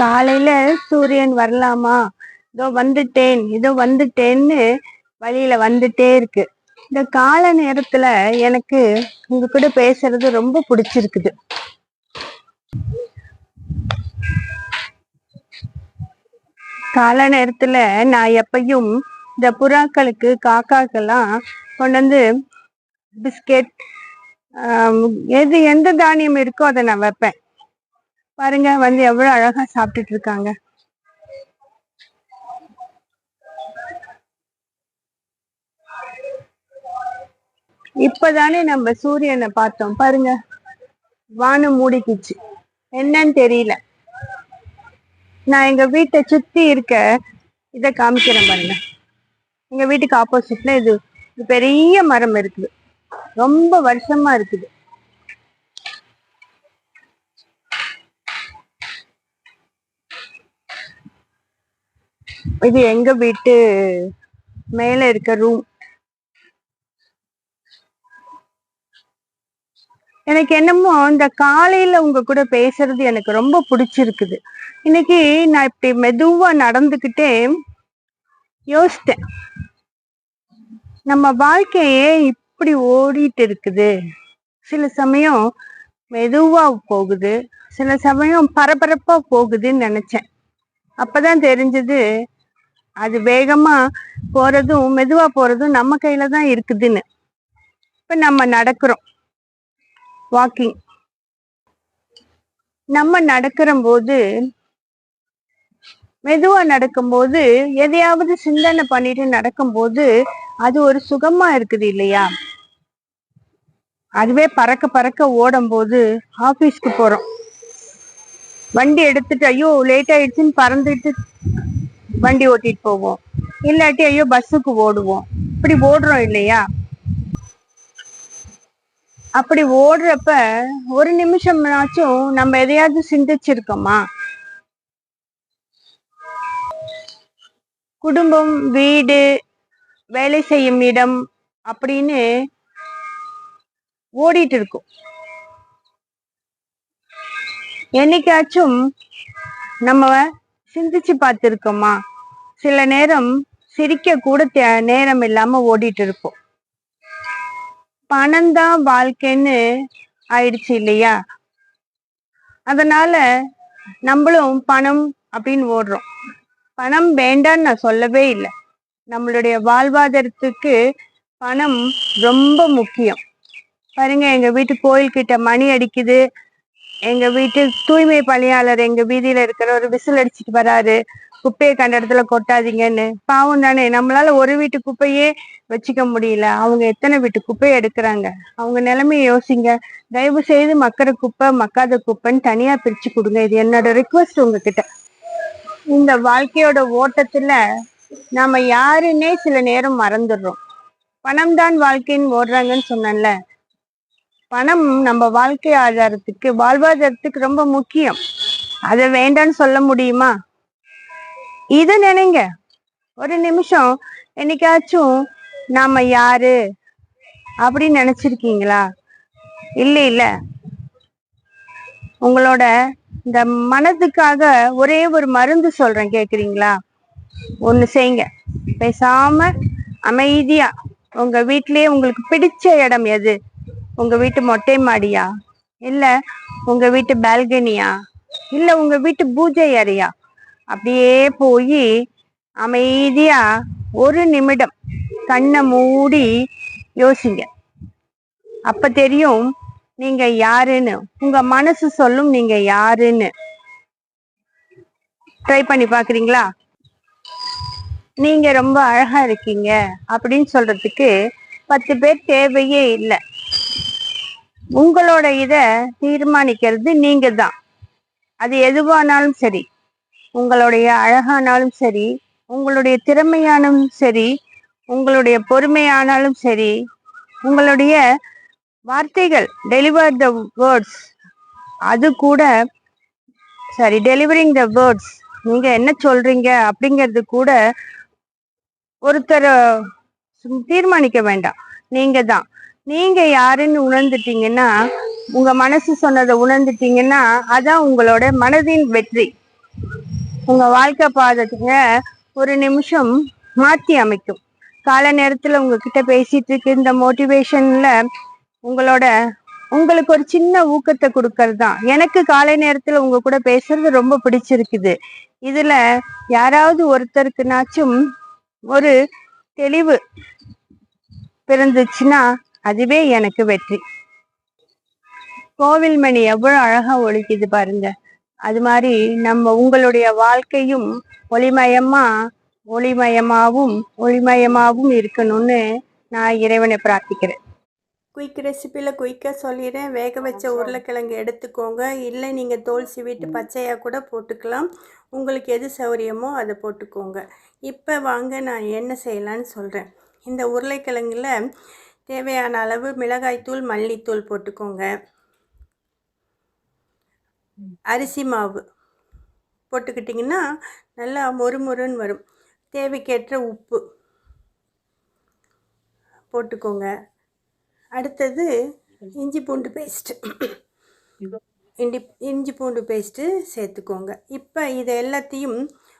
காலையில சூரியன் வரலாமா, இதோ வந்துட்டேன்னு வழியில வந்துட்டே இருக்கு. இந்த கால நேரத்துல எனக்கு உங்க கூட பேசுறது ரொம்ப பிடிச்சிருக்குது. கால நேரத்துல நான் எப்பயும் இந்த புறாக்களுக்கு காக்காக்கெல்லாம் கொண்டு வந்து பிஸ்கெட், எந்த தானியம் இருக்கோ அதை நான் வைப்பேன். பாருங்க வந்து எவ்வளவு அழகா சாப்பிட்டுட்டு இருக்காங்க. இப்பதானே நம்ம சூரியனை பார்த்தோம், பாருங்க வானம் மூடிக்குச்சு, என்னன்னு தெரியல. நான் எங்க வீட்டை சுத்தி இருக்க இத காமிக்கிறேன் பாருங்க. எங்க வீட்டுக்கு ஆப்போசிட்ல இது பெரிய மரம் இருக்குது, ரொம்ப வருஷமா இருக்குது. இது எங்க வீட்டு மேல இருக்க ரூம். எனக்கு என்னமோ இந்த காலையில உங்க கூட பேசுறது எனக்கு ரொம்ப பிடிச்சிருக்குது. இன்னைக்கு நான் இப்படி மெதுவா நடந்துகிட்டே யோசித்தேன், நம்ம வாழ்க்கையே இப்படி ஓடிட்டு இருக்குது. சில சமயம் மெதுவா போகுது, சில சமயம் பரபரப்பா போகுதுன்னு நினைச்சேன். அப்பதான் தெரிஞ்சது அது வேகமா போறதும் மெதுவா போறதும் நம்ம கையில தான் இருக்குதுன்னு. இப்ப நம்ம நடக்கிறோம், வாக்கிங். நம்ம நடக்கிற போது, மெதுவா நடக்கும்போது, எதையாவது சிந்தனை பண்ணிட்டு நடக்கும்போது அது ஒரு சுகமா இருக்குது இல்லையா? அதுவே பறக்க பறக்க ஓடும் போது, ஆபீஸ்க்கு போறோம், வண்டி எடுத்துட்டு ஐயோ லேட் ஆயிடுச்சுன்னு பறந்துட்டு வண்டி ஓட்டிட்டு போவோம். இல்லாட்டி ஐயோ பஸ்ஸுக்கு ஓடுவோம். இப்படி ஓடுறோம் இல்லையா? அப்படி ஓடுறப்ப ஒரு நிமிஷம்னாச்சும் நம்ம எதையாவது சிந்திச்சிருக்கோமா? குடும்பம், வீடு, வேலை செய்யும் இடம் அப்படின்னு ஓடிட்டு இருக்கும். என்னைக்காச்சும் நம்ம சிந்திச்சு பார்த்திருக்கோமா? சில நேரம் சிரிக்க கூட நேரம் இல்லாம ஓடிட்டு இருப்போம். பணம் தான் வாழ்க்கைன்னு ஆயிடுச்சு இல்லையா? அதனால நம்மளும் பணம் அப்படின்னு ஓடுறோம். பணம் வேண்டான்னு நான் சொல்லவே இல்லை. நம்மளுடைய வாழ்வாதாரத்துக்கு பணம் ரொம்ப முக்கியம். பாருங்க, எங்க வீட்டு கோயில்கிட்ட மணி அடிக்குது. எங்க வீட்டு தூய்மை பணியாளர் எங்க வீதியில இருக்கிற ஒரு விசில் அடிச்சுட்டு வராரு, குப்பையை கண்ட இடத்துல கொட்டாதீங்கன்னு. பாவம் தானே, நம்மளால ஒரு வீட்டு குப்பையே வச்சுக்க முடியல, அவங்க எத்தனை வீட்டு குப்பையை எடுக்கிறாங்க. அவங்க நிலைமையை யோசிங்க. தயவு செய்து மக்கிற குப்பை மக்காத குப்பைன்னு தனியா பிரிச்சு கொடுங்க. இது என்னோட ரிக்வஸ்ட் உங்ககிட்ட. இந்த வாழ்க்கையோட ஓட்டத்துல நாம யாருன்னே சில நேரம் மறந்துடுறோம். பணம் தான் வாழ்க்கைன்னு ஓடுறாங்கன்னு சொன்னேன்ல. பணம் நம்ம வாழ்க்கை ஆதாரத்துக்கு, வாழ்வாதாரத்துக்கு ரொம்ப முக்கியம். அதை வேண்டான்னு சொல்ல முடியுமா? இத நினைங்க ஒரு நிமிஷம். என்னைக்காச்சும் நாம யாரு அப்படின்னு நினைச்சிருக்கீங்களா? இல்ல. உங்களோட இந்த மனதுக்காக ஒரே ஒரு மருந்து சொல்றேன், கேக்குறீங்களா? ஒண்ணு செய்யுங்க. பேசாம அமைதியா உங்க வீட்லயே உங்களுக்கு பிடிச்ச இடம் எது? உங்க வீட்டு மொட்டை மாடியா, இல்ல உங்க வீட்டு பால்கனியா, இல்ல உங்க வீட்டு பூஜை அறையா? அப்படியே போய் அமைதியா ஒரு நிமிடம் கண்ணை மூடி யோசிங்க. அப்ப தெரியும் நீங்க யாருன்னு. உங்க மனசு சொல்லும் நீங்க யாருன்னு. ட்ரை பண்ணி பாக்குறீங்களா? நீங்க ரொம்ப அழகா இருக்கீங்க அப்படின்னு சொல்றதுக்கு 10 பேர் தேவையே இல்லை. உங்களோட இத தீர்மானிக்கிறது நீங்க தான். அது எதுவானாலும் சரி, உங்களுடைய அழகானாலும் சரி, உங்களுடைய திறமையானாலும் சரி, உங்களுடைய பொறுமையானாலும் சரி, உங்களுடைய வார்த்தைகள், டெலிவர் த வேர்ட்ஸ், அது கூட சரி, டெலிவரிங் த வேர்ட்ஸ், நீங்க என்ன சொல்றீங்க அப்படிங்கிறது கூட ஒருத்தர் தீர்மானிக்க வேண்டாம், நீங்க தான். நீங்க யாருன்னு உணர்ந்துட்டீங்கன்னா, உங்க மனசு சொன்னதை உணர்ந்துட்டீங்கன்னா, அதான் உங்களோட மனதின் வெற்றி. உங்க வாழ்க்கை பாதத்துங்க ஒரு நிமிஷம் மாத்தி அமைக்கும். கால நேரத்துல உங்ககிட்ட பேசிட்டு இருக்கு இந்த மோட்டிவேஷன்ல உங்களுக்கு ஒரு சின்ன ஊக்கத்தை கொடுக்கறது தான். எனக்கு காலை நேரத்துல உங்க கூட பேசுறது ரொம்ப பிடிச்சிருக்குது. இதுல யாராவது ஒருத்தருக்குனாச்சும் ஒரு தெளிவு பிறந்துச்சுன்னா அதுவே எனக்கு வெற்றி. கோவில் மணி எவ்வளவு அழகா ஒழிக்குது பாருங்க. அது மாதிரி நம்ம உங்களுடைய வாழ்க்கையும் ஒளிமயமாவும் இருக்கணும்னு நான் இறைவனை பிரார்த்திக்கிறேன். குயிக் ரெசிப்பியில் குயிக்காக சொல்லிடுறேன். வேக வச்ச உருளைக்கிழங்கு எடுத்துக்கோங்க. இல்லை நீங்கள் தோல் சீவிட்டு பச்சையாக கூட போட்டுக்கலாம். உங்களுக்கு எது சௌரியமோ அதை போட்டுக்கோங்க. இப்போ வாங்க நான் என்ன செய்யலான்னு சொல்கிறேன். இந்த உருளைக்கிழங்குல தேவையான அளவு மிளகாய்த்தூள், மல்லித்தூள் போட்டுக்கோங்க. அரிசி மாவு போட்டுக்கிட்டிங்கன்னா நல்லா மொறுமொறுன்னு வரும். தேவைக்கேற்ற உப்பு போட்டுக்கோங்க. அடுத்தது இஞ்சி பூண்டு பேஸ்ட்டு சேர்த்துக்கோங்க. இப்போ இதை எல்லாத்தையும்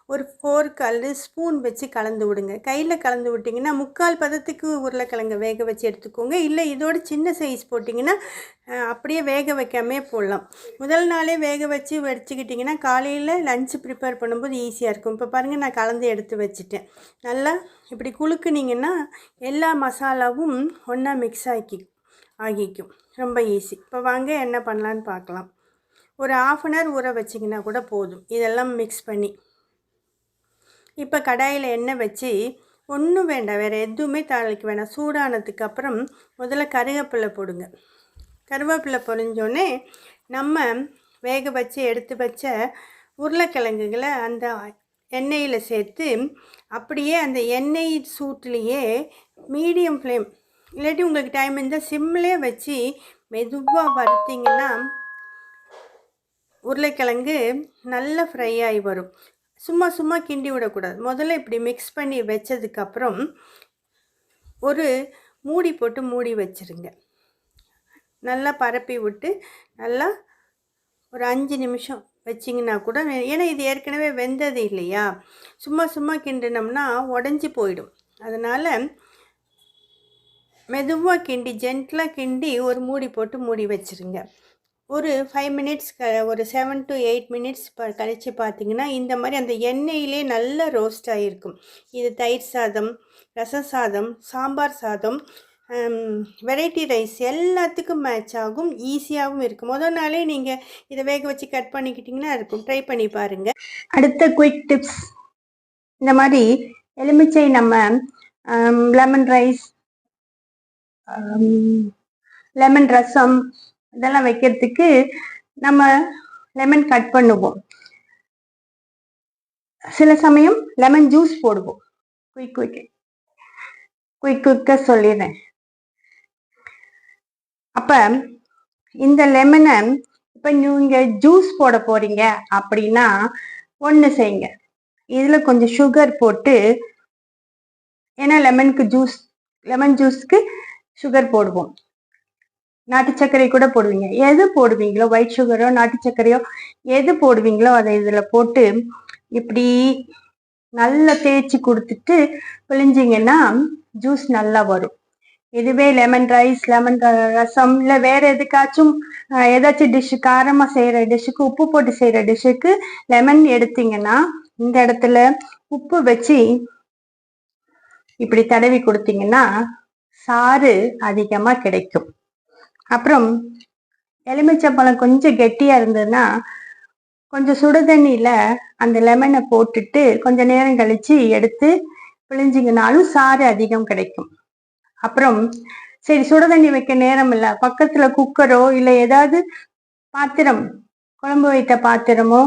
ஒரு ஃபோர்க் அல்லது ஸ்பூன் வச்சு கலந்து விடுங்க. கையில் கலந்து விட்டிங்கன்னா 3/4 பதத்துக்கு உருளைக்கிழங்கு வேக வச்சு எடுத்துக்கோங்க. இல்லை இதோட சின்ன சைஸ் போட்டிங்கன்னா அப்படியே வேக வைக்காமே போடலாம். முதல் நாளே வேக வச்சுக்கிட்டிங்கன்னா காலையில் லஞ்சு ப்ரிப்பேர் பண்ணும்போது ஈஸியாக இருக்கும். இப்போ பாருங்கள், நான் கலந்து எடுத்து வச்சுட்டேன். நல்லா இப்படி குலுக்குனிங்கன்னா எல்லா மசாலாவும் ஒன்றா மிக்ஸ் ஆகிக்கும். ரொம்ப ஈஸி. இப்போ வாங்க என்ன பண்ணலான்னு பார்க்கலாம். ஒரு 1/2 அன் ஹவர் ஊற வச்சிங்கன்னா கூட போதும். இதெல்லாம் மிக்ஸ் பண்ணி இப்போ கடாயில் எண்ணெய் வச்சு ஒன்றும் வேண்டாம், வேறு எதுவுமே தாளிக்க வேண்டாம். சூடானதுக்கு அப்புறம் முதல்ல கருவேப்பிலை போடுங்க. கருவேப்பிலை பொரிஞ்சோடனே நம்ம வேக வச்சு எடுத்து வச்ச உருளைக்கிழங்குகளை அந்த எண்ணெயில் சேர்த்து அப்படியே அந்த எண்ணெய் சூட்லேயே மீடியம் ஃப்ளேம், இல்லாட்டி உங்களுக்கு டைம் இருந்தால் சிம்லேயே வச்சு மெதுவாக வறுத்திங்கன்னா உருளைக்கிழங்கு நல்லா ஃப்ரை ஆகி வரும். சும்மா கிண்டி விடக்கூடாது. முதல்ல இப்படி மிக்ஸ் பண்ணி வச்சதுக்கப்புறம் ஒரு மூடி போட்டு மூடி வச்சுருங்க. நல்லா பரப்பி விட்டு நல்லா ஒரு 5 நிமிஷம் வச்சிங்கன்னா கூட, ஏன்னா இது ஏற்கனவே வெந்தது இல்லையா, சும்மா கிண்டினோம்னா உடஞ்சி போயிடும். அதனால் மெதுவாக கிண்டி ஜென்டலாக கிண்டி ஒரு மூடி போட்டு மூடி வச்சுருங்க. ஒரு 5 மினிட்ஸ் ஒரு 7 to 8 மினிட்ஸ் கழித்து பார்த்திங்கன்னா இந்த மாதிரி அந்த எண்ணெயிலே நல்லா ரோஸ்ட் ஆகிருக்கும். இது தயிர் சாதம், ரசம் சாதம், சாம்பார் சாதம், வெரைட்டி ரைஸ் எல்லாத்துக்கும் மேட்ச் ஆகும். ஈஸியாகவும் இருக்கும். முதல் நாளே நீங்கள் இதை வேக வச்சு கட் பண்ணிக்கிட்டிங்கன்னா இருக்கும். ட்ரை பண்ணி பாருங்கள். அடுத்த குயிக் டிப்ஸ், இந்த மாதிரி எலுமிச்சை நம்ம லெமன் ரைஸ், லெமன் ரசம் இதெல்லாம் வைக்கிறதுக்கு நம்ம லெமன் கட் பண்ணுவோம். சில சமயம் லெமன் ஜூஸ் போடுவோம். குயிக்கா சொல்லிடுறேன். அப்ப இந்த லெமனை இப்ப நீங்க ஜூஸ் போட போறீங்க அப்படின்னா ஒண்ணு செய்யுங்க, இதுல கொஞ்சம் சுகர் போட்டு, ஏன்னா லெமன் ஜூஸ்க்கு சுகர் போடுவோம். நாட்டு சர்க்கரை கூட போடுவீங்க. எது போடுவீங்களோ, ஒயிட் சுகரோ நாட்டு சர்க்கரையோ எது போடுவீங்களோ அதை இதுல போட்டு இப்படி நல்லா தேய்ச்சி கொடுத்துட்டு பிழிஞ்சிங்கன்னா ஜூஸ் நல்லா வரும். இதுவே லெமன் ரைஸ், லெமன் ரசம், இல்லை வேற ஏதாச்சும் டிஷ்ஷு, காரமா செய்யற டிஷ்ஷுக்கு, உப்பு போட்டு செய்யற டிஷ்ஷுக்கு லெமன் எடுத்தீங்கன்னா இந்த இடத்துல உப்பு வச்சு இப்படி தடவி கொடுத்தீங்கன்னா சாறு அதிகமா கிடைக்கும். அப்புறம் எலுமிச்சம்பழம் கொஞ்சம் கெட்டியா இருந்ததுன்னா கொஞ்சம் சுடுதண்ணியில அந்த லெமனை போட்டுட்டு கொஞ்ச நேரம் கழிச்சு எடுத்து பிழிஞ்சிங்கனாலும் சாறு அதிகம் கிடைக்கும். அப்புறம் சரி, சுடுதண்ணி வைக்க நேரம் இல்லை, பக்கத்துல குக்கரோ இல்லை ஏதாவது பாத்திரம், குழம்பு வைத்த பாத்திரமோ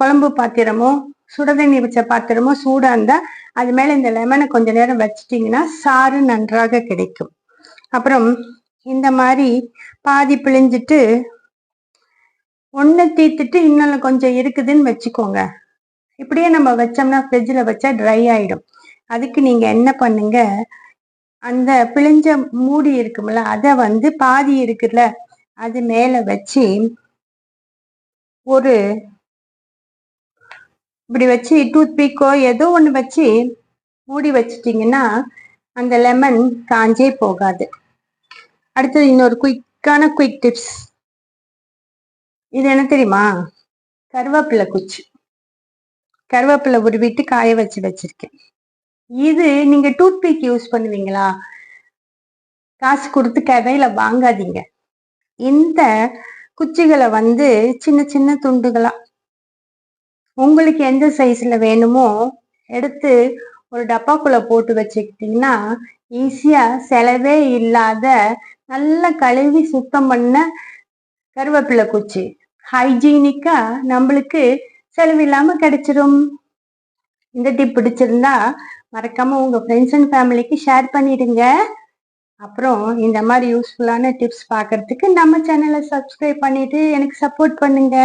குழம்பு பாத்திரமோ சுடுதண்ணி வச்ச பாத்திரமோ சூடா இருந்தா அது மேல இந்த லெமனை கொஞ்ச நேரம் வச்சிட்டிங்கன்னா சாறு நன்றாக கிடைக்கும். அப்புறம் இந்த மாதிரி பாதி பிழிஞ்சிட்டு ஒண்ணு தீத்துட்டு இன்னொன்னு கொஞ்சம் இருக்குதுன்னு வச்சுக்கோங்க. இப்படியே நம்ம வச்சோம்னா ஃப்ரிட்ஜில் வச்சா ட்ரை ஆயிடும். அதுக்கு நீங்க என்ன பண்ணுங்க, அந்த பிழிஞ்ச மூடி இருக்கும்ல அதை பாதி இருக்குல்ல அது மேல வச்சு ஒரு இப்படி வச்சு டூத் பீக்கோ ஏதோ ஒன்று வச்சு மூடி வச்சிட்டிங்கன்னா அந்த லெமன் காஞ்சே போகாது. அடுத்தது இன்னொரு குயிக் டிப்ஸ். இது என்ன தெரியுமா? கருவேப்பிலை குச்சி. கருவேப்பிலை உருவிட்டு காய வச்சிருக்கேன். இது நீங்க டூத் பீக் யூஸ் பண்ணுவீங்களா? காசு கொடுத்து கடையில வாங்காதீங்க. இந்த குச்சிகளை சின்ன சின்ன துண்டுகளா உங்களுக்கு எந்த சைஸ்ல வேணுமோ எடுத்து ஒரு டப்பாக்குள்ள போட்டு வச்சுக்கிட்டீங்கன்னா ஈஸியா செலவே இல்லாத நல்லா கழுவி சுத்தம் பண்ண கருவேப்பிலை குச்சி ஹைஜீனிக்கா நம்மளுக்கு செலவில்லாம கிடைச்சிரும். இந்த டிப் பிடிச்சிருந்தா மறக்காம உங்க ஃப்ரெண்ட்ஸ் அண்ட் ஃபேமிலிக்கு ஷேர் பண்ணிடுங்க. அப்புறம் இந்த மாதிரி யூஸ்ஃபுல்லான டிப்ஸ் பார்க்கறதுக்கு நம்ம சேனலை சப்ஸ்கிரைப் பண்ணிட்டு எனக்கு சப்போர்ட் பண்ணுங்க.